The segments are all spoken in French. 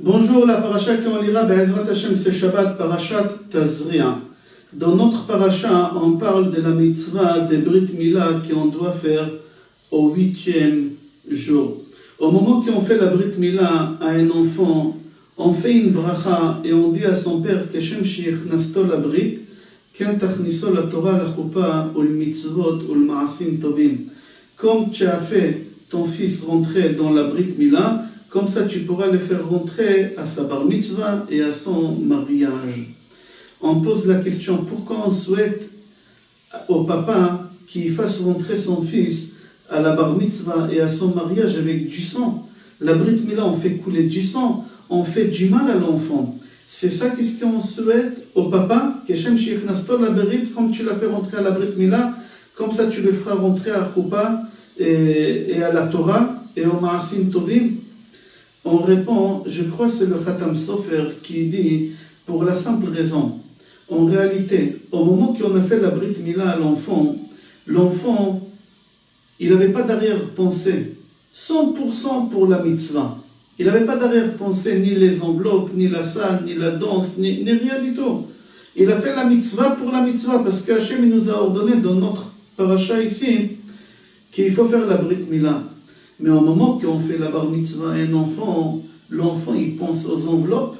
Bonjour, la paracha qu'on lira, Be'ezrat Hashem, ce Shabbat, parachat Tazria. Dans notre paracha, on parle de la mitzvah des Brit Mila qu'on doit faire au 8e jour. Au moment qu'on fait la Brit Mila à un enfant, on fait une bracha et on dit à son père Keshem Shichnasto la Brit, Ken Tachniso la Torah, la Choupa, ou le mitzvot, ou le Maasim Tovim. Comme tu as fait ton fils rentrer dans la Brit Mila, comme ça, tu pourras le faire rentrer à sa bar mitzvah et à son mariage. On pose la question, pourquoi on souhaite au papa qu'il fasse rentrer son fils à la bar mitzvah et à son mariage avec du sang? La Brit Mila, on fait couler du sang, on fait du mal à l'enfant. C'est ça qu'est-ce qu'on souhaite au papa, Keshem Shichnasto la Berit, comme tu l'as fait rentrer à la Brit Mila, comme ça tu le feras rentrer à Choupa et à la Torah et au Maasim Tovim. On répond, je crois que c'est le Khatam Sofer qui dit, pour la simple raison, en réalité, au moment qu'on a fait la Brit Mila à l'enfant, il n'avait pas d'arrière-pensée, 100% pour la mitzvah. Il n'avait pas d'arrière-pensée, ni les enveloppes, ni la salle, ni la danse, ni rien du tout. Il a fait la mitzvah pour la mitzvah, parce que Hachem nous a ordonné dans notre paracha ici, qu'il faut faire la Brit Mila. Mais au moment qu'on fait la bar mitzvah à un enfant, l'enfant il pense aux enveloppes,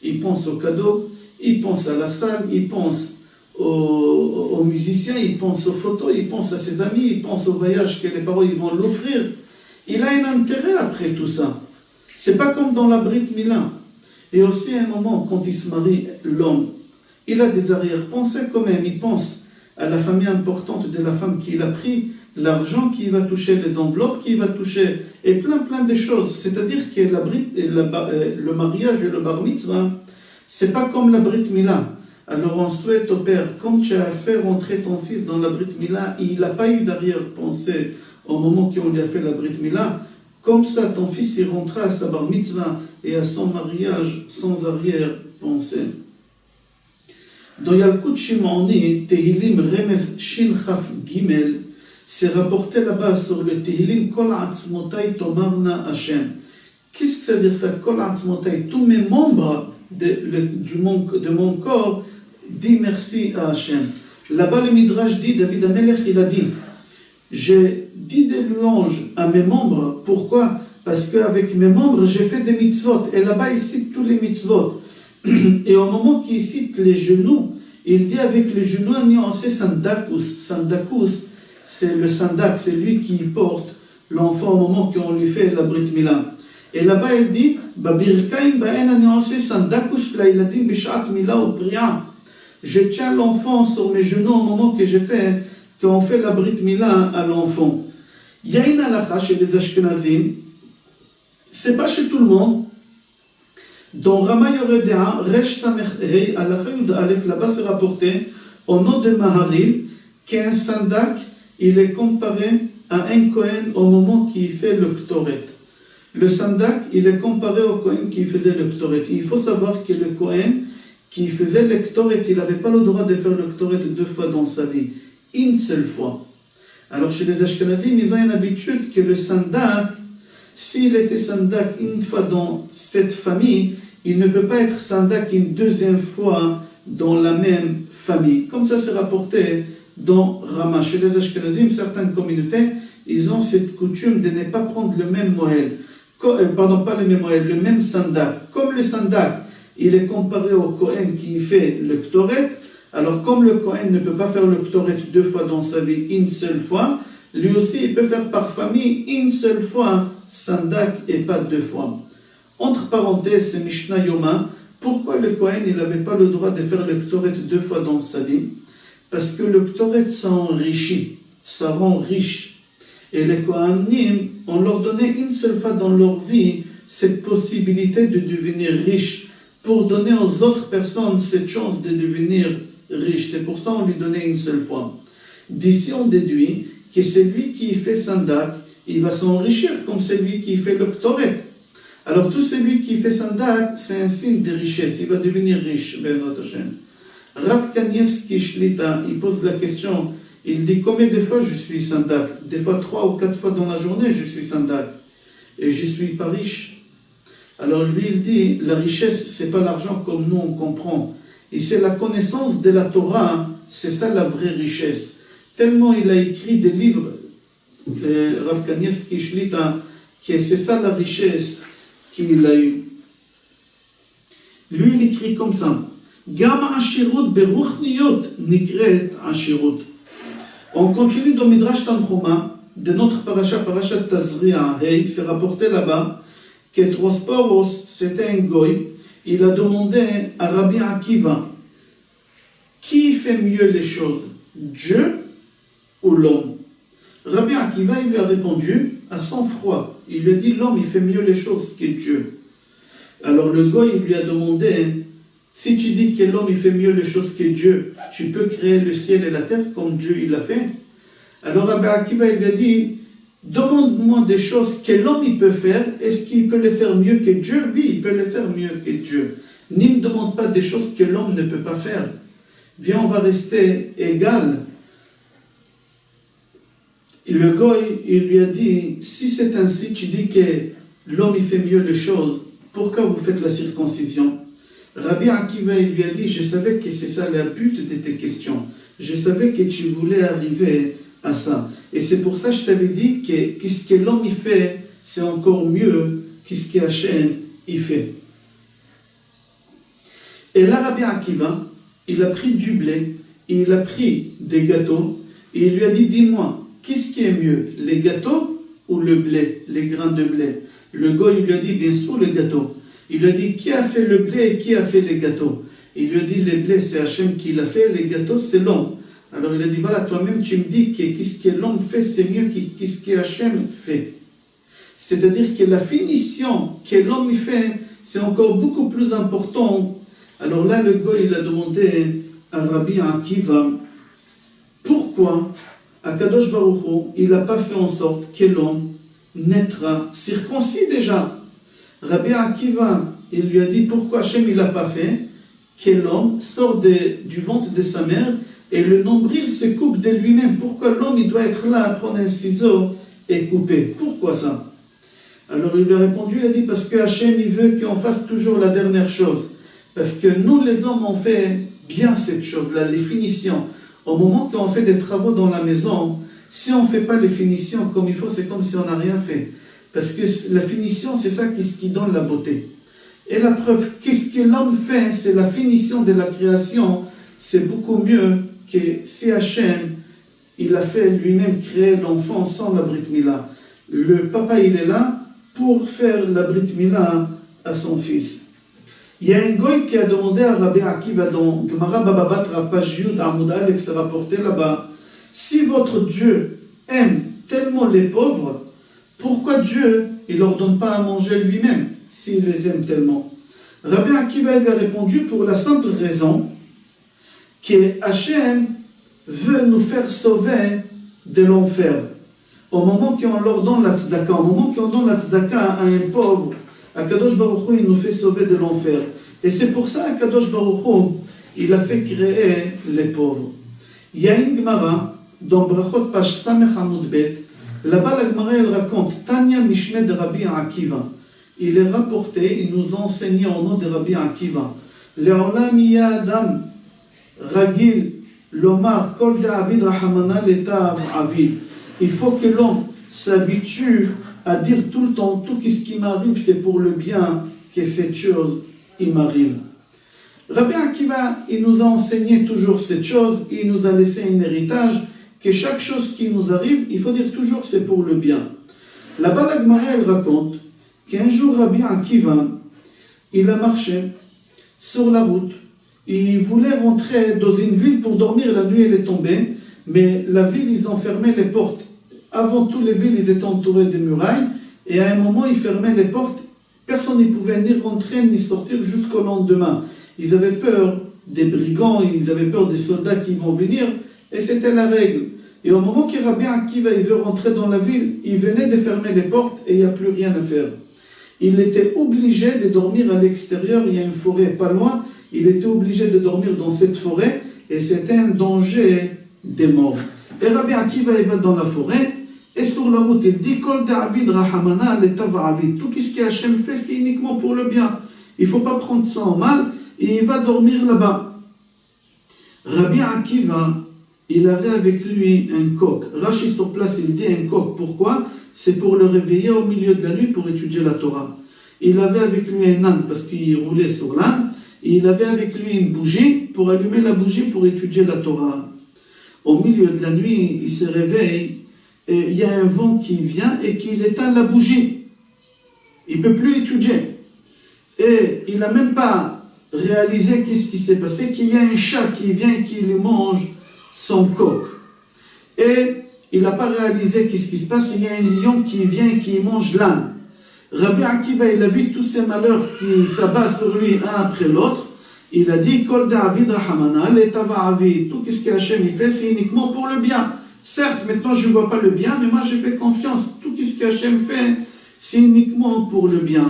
il pense aux cadeaux, il pense à la salle, il pense aux musiciens, il pense aux photos, il pense à ses amis, il pense au voyage que les parents ils vont l'offrir. Il a un intérêt après tout ça. C'est pas comme dans la Brit Mila. Et aussi à un moment, quand il se marie, l'homme, il a des arrière-pensées quand même. Il pense à la famille importante de la femme qu'il a pris, l'argent qui va toucher, les enveloppes qui va toucher, et plein de choses. C'est-à-dire que le mariage et le bar mitzvah, c'est pas comme la Brit Mila. Alors on souhaite au père, comme tu as fait rentrer ton fils dans la Brit Mila, il n'a pas eu d'arrière-pensée au moment qu'on lui a fait la Brit Mila, comme ça ton fils il rentrera à sa bar mitzvah et à son mariage sans arrière-pensée. Dans Yalkut Shimoni, Tehilim Remez Shin Chaf Gimel, c'est rapporté là-bas sur le Tehilim Kol Atzmotai Tomarna Hashem. Qu'est-ce que ça veut dire ça? Kol Atzmotai, tous mes membres de mon corps disent merci à Hashem. Là-bas le Midrash dit, David Amelech il a dit, j'ai dit des louanges à mes membres. Pourquoi? Parce qu'avec mes membres j'ai fait des mitzvot. Et là-bas il cite tous les mitzvot. Et au moment qu'il cite les genoux, il dit avec les genoux un nuancé sandakus. Sandakus, c'est le sandak, c'est lui qui porte l'enfant au moment qu'on lui fait la Brit Mila. Et là-bas il dit Babirkaim ba'en nuancé sandakus lailadim bishat mila ou priya. Je tiens l'enfant sur mes genoux au moment qu'on fait la Brit Mila à l'enfant. Il y a une halakha chez les Ashkenazim, c'est pas chez tout le monde. Dans Rama Yoredea, Resh Samech Hei, halakha Yud Aleph, là-bas c'est rapporté au nom de Maharil qu'un sandak il est comparé à un Kohen au moment qu'il fait le Ktoret. Le sandak, il est comparé au Kohen qui faisait le Ktoret. Il faut savoir que le Kohen qui faisait le Ktoret, il n'avait pas le droit de faire le Ktoret 2 fois dans sa vie, une seule fois. Alors chez les Ashkenazim, ils ont une habitude que le sandak, s'il était sandak une fois dans cette famille, il ne peut pas être sandak une deuxième fois dans la même famille. Comme ça c'est rapporté dans Rama. Chez les Ashkenazim, certaines communautés, ils ont cette coutume de ne pas prendre le même moël. Pardon, pas le même moël, le même sandak. Comme le sandak, il est comparé au Kohen qui fait le Ktoret, alors comme le Kohen ne peut pas faire le Ktoret 2 fois dans sa vie, une seule fois, lui aussi il peut faire par famille une seule fois sandak et pas 2 fois. Entre parenthèses, c'est Mishnah Yoma. Pourquoi le Kohen il n'avait pas le droit de faire le Ktoret 2 fois dans sa vie? Parce que le Ktoret ça enrichit, ça rend riche. Et les Kohanim, on leur donnait une seule fois dans leur vie cette possibilité de devenir riche, pour donner aux autres personnes cette chance de devenir riche. C'est pour ça qu'on lui donnait une seule fois. D'ici on déduit que celui qui fait sandak, il va s'enrichir comme celui qui fait le Ktoret. Alors tout celui qui fait sandak, c'est un signe de richesse, il va devenir riche. Rav Kanievski Shlita, il pose la question, il dit combien de fois je suis sandak? Des fois 3 ou 4 fois dans la journée je suis sandak. Et je ne suis pas riche. Alors lui, il dit, la richesse, c'est pas l'argent comme nous on comprend. Et c'est la connaissance de la Torah, c'est ça la vraie richesse. Tellement il a écrit des livres, Rav Kanievski Shlita, que c'est ça la richesse qu'il a eue. Lui, il écrit comme ça. Gam ashirut beruchniyot nikret ashirut. On continue dans Midrash Tanchuma, de notre parasha Tazria, hey, c'est rapporté là-bas, que Trosporos, c'était un goy, il a demandé à Rabbi Akiva, qui fait mieux les choses, Dieu ou l'homme? Rabbi Akiva, il lui a répondu à sang-froid. Il lui a dit, l'homme, il fait mieux les choses que Dieu. Alors le goy, il lui a demandé, si tu dis que l'homme, il fait mieux les choses que Dieu, tu peux créer le ciel et la terre comme Dieu, il l'a fait? Alors Rabbi Akiva, il lui a dit, demande-moi des choses que l'homme, il peut faire. Est-ce qu'il peut les faire mieux que Dieu? Oui, il peut les faire mieux que Dieu. Ne me demande pas des choses que l'homme ne peut pas faire. Viens, on va rester égal. Et le goy, il lui a dit, si c'est ainsi, tu dis que l'homme, il fait mieux les choses, pourquoi vous faites la circoncision? Rabbi Akiva, il lui a dit, je savais que c'est ça le but de tes questions. Je savais que tu voulais arriver à ça. Et c'est pour ça que je t'avais dit que ce que l'homme il fait, c'est encore mieux que ce que Hachem il fait. Et là, Rabbi Akiva, il a pris du blé, il a pris des gâteaux, et il lui a dit, dis-moi, qu'est-ce qui est mieux, les gâteaux ou le blé, les grains de blé? Le goy, il lui a dit, bien sûr, les gâteaux. Il lui a dit, qui a fait le blé et qui a fait les gâteaux? Il lui a dit, les blés, c'est Hachem qui l'a fait, les gâteaux, c'est l'homme. Alors il a dit, voilà, toi-même, tu me dis que ce que l'homme fait, c'est mieux que ce que Hachem fait. C'est-à-dire que la finition que l'homme fait, c'est encore beaucoup plus important. Alors là, le goy, il a demandé à Rabbi Akiva, pourquoi Akadosh Baruch Hu, il n'a pas fait en sorte que l'homme naîtra circoncis déjà? Rabbi Akiva, il lui a dit, pourquoi Hachem, il n'a pas fait que l'homme sort du ventre de sa mère et le nombril se coupe de lui-même? Pourquoi l'homme, il doit être là à prendre un ciseau et couper? Pourquoi ça? Alors il lui a répondu, il a dit, parce que Hachem, il veut qu'on fasse toujours la dernière chose. Parce que nous, les hommes, on fait bien cette chose-là, les finitions. Au moment qu'on fait des travaux dans la maison, si on ne fait pas les finitions comme il faut, c'est comme si on n'a rien fait. Parce que la finition, c'est ça qui donne la beauté. Et la preuve, qu'est-ce que l'homme fait? C'est la finition de la création. C'est beaucoup mieux que si Hachem, il a fait lui-même créer l'enfant sans la Brit Mila. Le papa, il est là pour faire la Brit Mila à son fils. Il y a un goy qui a demandé à Rabbi Akiva dans Gemara Baba Batra, page Yud Amud Aleph, c'est rapporté là-bas, si votre Dieu aime tellement les pauvres, pourquoi Dieu ne leur donne pas à manger lui-même, s'il les aime tellement? Rabbi Akiva lui a répondu pour la simple raison que Hachem veut nous faire sauver de l'enfer. Au moment qu'on leur donne la tzedaka, au moment qu'on donne la tzedaka à un pauvre, Akadosh Baruch Hu, il nous fait sauver de l'enfer. Et c'est pour ça qu'Akadosh Baruch Hu, il a fait créer les pauvres. Il y a une Gemara, dans Brachot page Samech Amud Bet, là-bas la Gemara, elle raconte, Tanya Mishne de Rabbi Akiva. Il est rapporté, il nous a enseigné au nom de Rabbi Akiva. Le'olam ya Adam, Ragil, Lomar, Kol David Rahamana Letav Avid. Il faut que l'homme s'habitue à dire tout le temps, tout ce qui m'arrive, c'est pour le bien que cette chose, il m'arrive. Rabbi Akiva, il nous a enseigné toujours cette chose, il nous a laissé un héritage, que chaque chose qui nous arrive, il faut dire toujours c'est pour le bien. Là-bas, la Gemara, elle raconte qu'un jour, Rabbi Akiva, il a marché sur la route, il voulait rentrer dans une ville pour dormir, la nuit elle est tombée, mais la ville, ils ont fermé les portes. Avant tout, les villes, ils étaient entourées de murailles, et à un moment, ils fermaient les portes. Personne ne pouvait ni rentrer ni sortir jusqu'au lendemain. Ils avaient peur des brigands, ils avaient peur des soldats qui vont venir, et c'était la règle. Et au moment que Rabbi Akiva il veut rentrer dans la ville, il venait de fermer les portes et il n'y a plus rien à faire. Il était obligé de dormir à l'extérieur, il y a une forêt pas loin, il était obligé de dormir dans cette forêt, et c'était un danger des morts. Et Rabbi Akiva il va dans la forêt, Et sur la route, il dit Kol David Rahamana letava avid. Tout ce que Hachem fait, c'est uniquement pour le bien. Il ne faut pas prendre ça en mal et il va dormir là-bas. Rabbi Akiva, il avait avec lui un coq. Rashi sur place, il dit un coq. Pourquoi? C'est pour le réveiller au milieu de la nuit pour étudier la Torah. Il avait avec lui un âne parce qu'il roulait sur l'âne. Et il avait avec lui une bougie pour allumer la bougie pour étudier la Torah. Au milieu de la nuit, il se réveille et il y a un vent qui vient et qui éteint la bougie. Il ne peut plus étudier. Et il n'a même pas réalisé qu'est-ce qui s'est passé, qu'il y a un chat qui vient et qui lui mange son coq. Et il n'a pas réalisé qu'est-ce qui se passe, il y a un lion qui vient et qui mange l'âne. Rabbi Akiva, il a vu tous ces malheurs qui s'abattent sur lui un après l'autre. Il a dit, Kol David Rahamana, letava avid. Tout ce que Hachem fait, c'est uniquement pour le bien. Certes, maintenant je ne vois pas le bien, mais moi je fais confiance. Tout ce que Hachem fait, c'est uniquement pour le bien.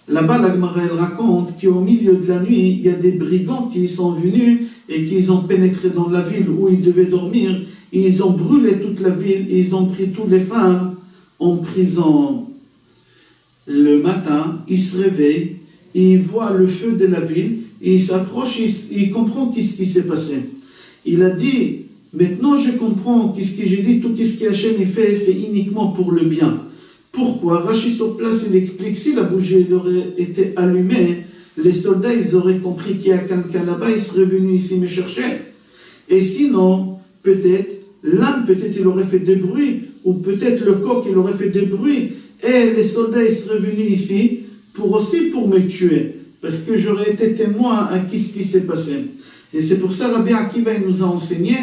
Là-bas, la Gemara, elle raconte qu'au milieu de la nuit, il y a des brigands qui sont venus et qui ont pénétré dans la ville où ils devaient dormir. Ils ont brûlé toute la ville et ils ont pris toutes les femmes en prison. Le matin, il se réveille, il voit le feu de la ville, et il s'approche, il comprend qu'est-ce qui s'est passé. Il a dit, maintenant je comprends qu'est-ce que j'ai dit, tout ce que Hachem fait, c'est uniquement pour le bien. Pourquoi? Rashi sur place, il explique, si la bougie aurait été allumée, les soldats, ils auraient compris qu'il y a quelqu'un là-bas, ils seraient venus ici me chercher. Et sinon, peut-être, l'âne, peut-être il aurait fait des bruits, ou peut-être le coq, il aurait fait des bruits, et les soldats, ils seraient venus ici pour me tuer, parce que j'aurais été témoin à ce qui s'est passé. Et c'est pour ça Rabbi Akiva il nous a enseigné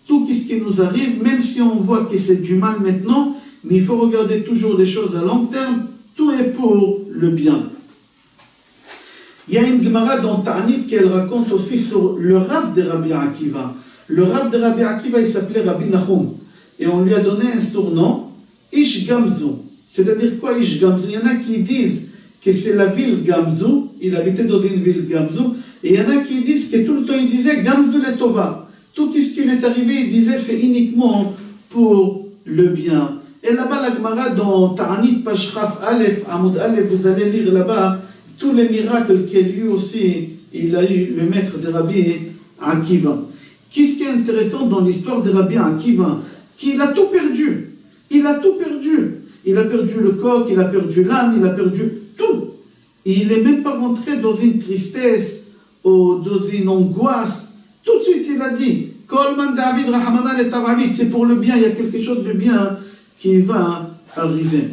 tout ce qui nous arrive, même si on voit que c'est du mal maintenant, mais il faut regarder toujours les choses à long terme, tout est pour le bien. Il y a une Gemara dans Ta'anit qu'elle raconte aussi sur le Rav de Rabbi Akiva. Le Rav de Rabbi Akiva, il s'appelait Rabbi Nahum, et on lui a donné un surnom, Ish Gamzu. C'est-à-dire quoi Ish Gamzu? Il y en a qui disent que c'est la ville Gamzu, il habitait dans une ville Gamzu, et il y en a qui disent que tout le temps il disait Gamzu le Tova. Tout ce qui lui est arrivé, il disait c'est uniquement pour le bien. Et là-bas, la Gemara dans Ta'anit Pashraf Aleph, Amoud Aleph, vous allez lire là-bas tous les miracles que lui aussi, il a eu, le maître de Rabbi Akiva. Qu'est-ce qui est intéressant dans l'histoire de Rabbi Akiva? Qu'il a tout perdu. Il a tout perdu. Il a perdu le coq, il a perdu l'âne, il a perdu tout. Et il n'est même pas rentré dans une tristesse ou dans une angoisse. Tout de suite, il a dit, Kolman David Rahamana le Tavavid, c'est pour le bien, il y a quelque chose de bien qui va arriver.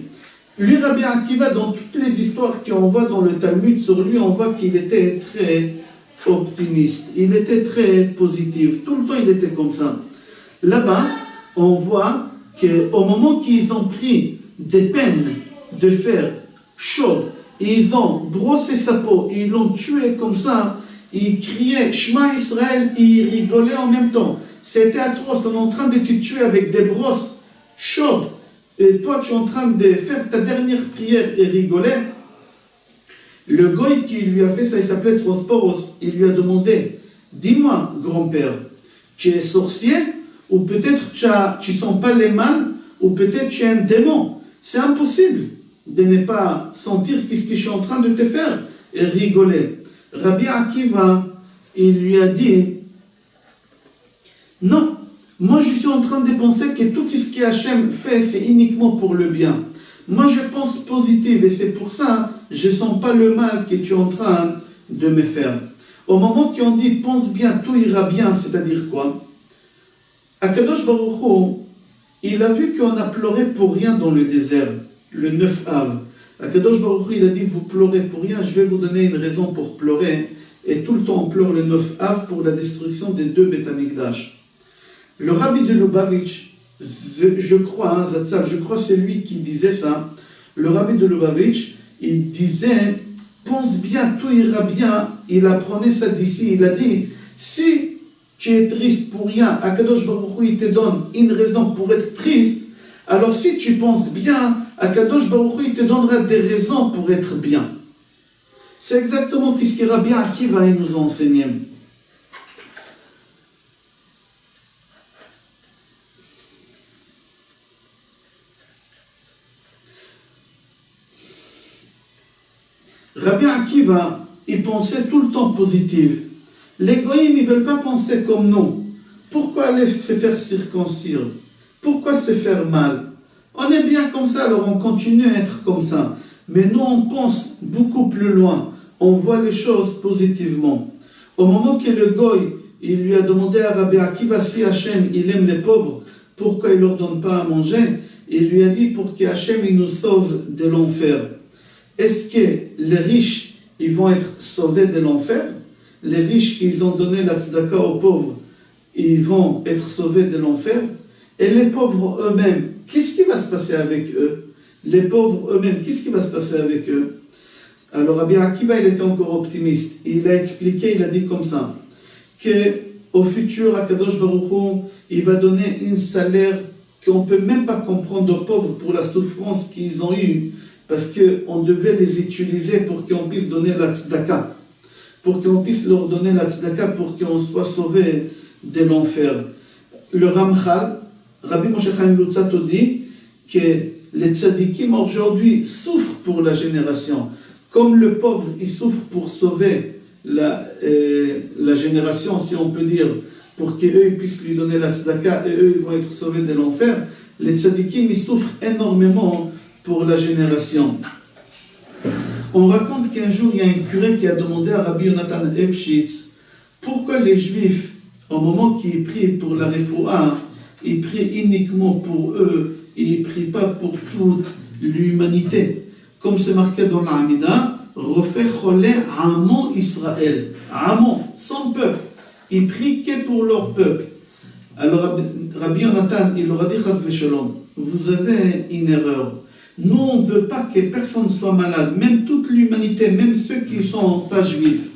Lui, Rabbi Akiva, dans toutes les histoires qu'on voit dans le Talmud sur lui, on voit qu'il était très optimiste. Il était très positif. Tout le temps, il était comme ça. Là-bas, on voit qu'au moment qu'ils ont pris des peines de fer chaudes, et ils ont brossé sa peau, et ils l'ont tué comme ça, ils criaient Shema Israël, et ils rigolaient en même temps. C'était atroce, on est en train de te tuer avec des brosses chaudes, et toi tu es en train de faire ta dernière prière et rigoler. Le goy qui lui a fait ça, il s'appelait Trosporos, il lui a demandé, dis-moi grand-père, tu es sorcier, ou peut-être tu ne sens pas les mains, ou peut-être tu es un démon. C'est impossible de ne pas sentir ce que je suis en train de te faire et rigoler. Rabbi Akiva, il lui a dit, non, moi je suis en train de penser que tout ce que Hachem fait, c'est uniquement pour le bien. Moi je pense positif et c'est pour ça que je ne sens pas le mal que tu es en train de me faire. Au moment qu'on dit pense bien, tout ira bien, c'est-à-dire quoi? Akadosh Baruch Hu, il a vu qu'on a pleuré pour rien dans le désert, le 9 Av. Akadosh Baruch Hu, il a dit, vous pleurez pour rien, je vais vous donner une raison pour pleurer. Et tout le temps, on pleure le 9 Av pour la destruction des 2 Beth Amikdash. Le rabbi de Lubavitch, je crois, Zatzal, je crois c'est lui qui disait ça. Le rabbi de Lubavitch, il disait, pense bien, tout ira bien. Il apprenait ça d'ici, il a dit, si tu es triste pour rien, Akadosh Baruch Hu, il te donne une raison pour être triste, alors si tu penses bien, Akadosh Baruch Hu, il te donnera des raisons pour être bien. C'est exactement ce que Rabbi Akiva nous enseigner. Rabbi Akiva, il pensait tout le temps positif. Les goïms, ils ne veulent pas penser comme nous. Pourquoi aller se faire circoncire? Pourquoi se faire mal? On est bien comme ça, alors on continue à être comme ça. Mais nous, on pense beaucoup plus loin. On voit les choses positivement. Au moment que le goï, il lui a demandé à Rabbi Akiva si Hachem, il aime les pauvres, pourquoi il ne leur donne pas à manger? Il lui a dit pour que Hachem, il nous sauve de l'enfer. Est-ce que les riches, ils vont être sauvés de l'enfer? Les riches qui ont donné la tzedaka aux pauvres, ils vont être sauvés de l'enfer? Et les pauvres eux-mêmes, qu'est-ce qui va se passer avec eux? Les pauvres eux-mêmes, qu'est-ce qui va se passer avec eux? Alors Rabbi Akiva, il était encore optimiste. Il a expliqué, il a dit comme ça, qu'au futur, Akadosh Baruch Hu, il va donner un salaire qu'on ne peut même pas comprendre aux pauvres pour la souffrance qu'ils ont eue, parce qu'on devait les utiliser pour qu'on puisse donner la tzedaka, pour qu'on puisse leur donner la tzedaka, pour qu'on soit sauvé de l'enfer. Le Ramchal, Rabbi Moshe Chaim Luzzatto dit que les tzadikim aujourd'hui souffrent pour la génération. Comme le pauvre, il souffre pour sauver la génération, si on peut dire, pour qu'eux puissent lui donner la tzedaka et eux ils vont être sauvés de l'enfer, les tzadikim ils souffrent énormément pour la génération. On raconte qu'un jour il y a un curé qui a demandé à Rabbi Yonatan Efshitz pourquoi les juifs, au moment qu'ils prient pour la refoua, ils prient uniquement pour eux et ils ne prient pas pour toute l'humanité. Comme c'est marqué dans l'Amida, Refait Cholé Amon Israël. Amon, son peuple. Ils prient que pour leur peuple. Alors Rabbi Yonatan, il leur a dit Chas v'shalom, vous avez une erreur. Nous, on ne veut pas que personne soit malade, même toute l'humanité, même ceux qui ne sont pas juifs.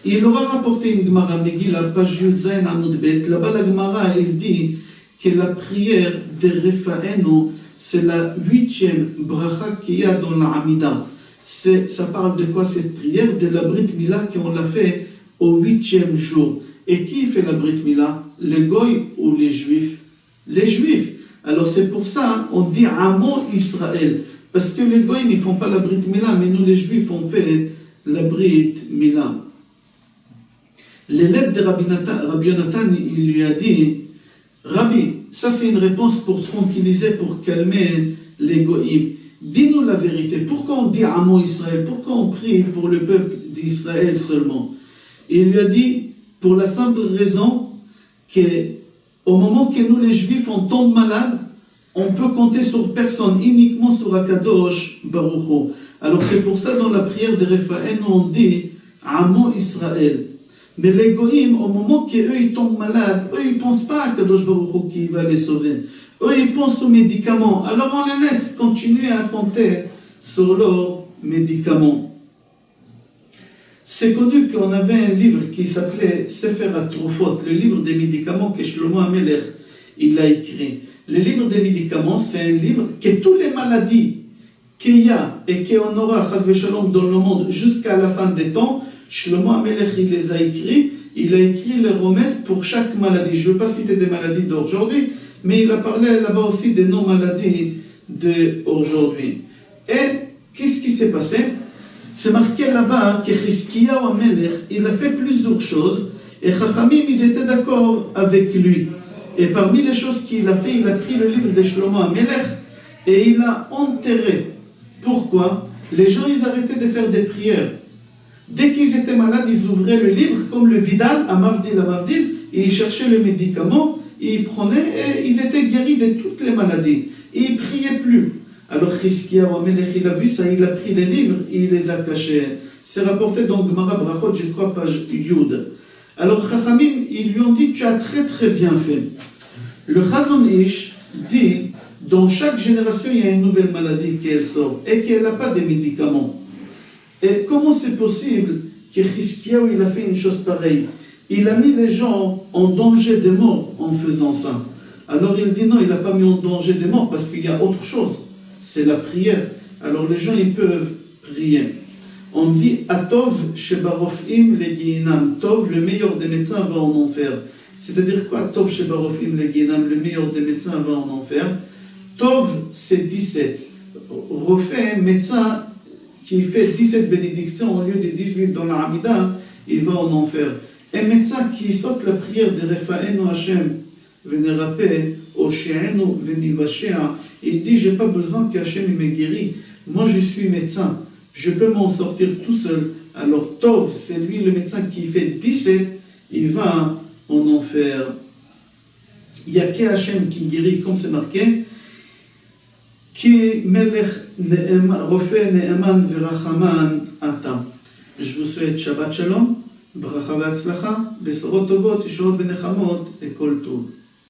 Il leur a rapporté une Gemara, Megillah, page Yud Zayin Amud Bet. Là-bas, la Gemara, il dit que la prière de Refaenu, c'est la 8e bracha qu'il y a dans la Hamida. Ça parle de quoi cette prière? De la Brit Mila qu'on l'a fait au 8e jour. Et qui fait la Brit Mila? Les Goy ou les Juifs? Les Juifs. Alors c'est pour ça on dit Amon Israël. Parce que les Goy ne font pas la Brit Mila, mais nous les Juifs on fait la Brit Mila. L'élève de Rabbi Yonatan, il lui a dit Rabbi, ça c'est une réponse pour tranquilliser, pour calmer les Goïm. Dis-nous la vérité. Pourquoi on dit Amon Israël? Pourquoi on prie pour le peuple d'Israël seulement? Et il lui a dit, pour la simple raison qu'au moment que nous les Juifs on tombe malade, on peut compter sur personne, uniquement sur Akadosh Baruch Hu. Alors c'est pour ça dans la prière de Refaen on dit Amon Israël. Mais les Goïm, au moment qu'eux ils tombent malades, eux ils ne pensent pas à Kadosh Baruch Hu qui va les sauver. Eux ils pensent aux médicaments. Alors on les laisse continuer à compter sur leurs médicaments. C'est connu qu'on avait un livre qui s'appelait Sefer HaTrufot, le livre des médicaments que Shlomo HaMelech il a écrit. Le livre des médicaments, c'est un livre que toutes les maladies qu'il y a et qu'on aura Chas v'Shalom dans le monde jusqu'à la fin des temps, Shlomo HaMelech, il les a écrits, il a écrit les remèdes pour chaque maladie. Je ne veux pas citer des maladies d'aujourd'hui, mais il a parlé là-bas aussi des non-maladies d'aujourd'hui. Et qu'est-ce qui s'est passé? C'est marqué là-bas que Chizkiyahu HaMelech, il a fait plusieurs choses, et Chachamim, ils étaient d'accord avec lui. Et parmi les choses qu'il a fait, il a pris le livre de Shlomo HaMelech, et il l'a enterré. Pourquoi? Les gens, ils arrêtaient de faire des prières. Dès qu'ils étaient malades, ils ouvraient le livre, comme le Vidal, à Mavdil, et ils cherchaient le médicament, et ils prenaient, et ils étaient guéris de toutes les maladies. Et ils ne priaient plus. Alors Chizkiyahu HaMelech, il a vu ça, il a pris les livres, et il les a cachés. C'est rapporté dans Gemara Brachot, je crois, page Yud. Alors Chachamim, ils lui ont dit, tu as très très bien fait. Le Chazon Ish dit, dans chaque génération, il y a une nouvelle maladie qui sort, et qu'elle n'a pas de médicaments. Et comment c'est possible que Chizkiyahu il a fait une chose pareille? Il a mis les gens en danger de mort en faisant ça. Alors il dit non, il n'a pas mis en danger de mort parce qu'il y a autre chose. C'est la prière. Alors les gens ils peuvent prier. On dit Atov shebarofim le Giinam. Tov, le meilleur des médecins va en enfer. C'est-à-dire quoi Tov shebarofim le Giinam, le meilleur des médecins va en enfer. Tov c'est 17. Refait médecin. qui fait 17 bénédictions au lieu de 18 dans la Hamida, il va en enfer. Un médecin qui saute la prière de Refa'enu Hashem, Venerapé, Oshéenu, Venivashea, il dit, j'ai pas besoin que Hashem me guérit. Moi, je suis médecin. Je peux m'en sortir tout seul. Alors, Tov, c'est lui le médecin qui fait 17, il va en enfer. Il n'y a que Hashem qui guérit, comme c'est marqué. Ki melech rofé ne'eman verachaman ata. Je vous souhaite Shabbat Shalom, bracha ve'atzlacha, besorot tovot, yeshuot benechamot et kol tov.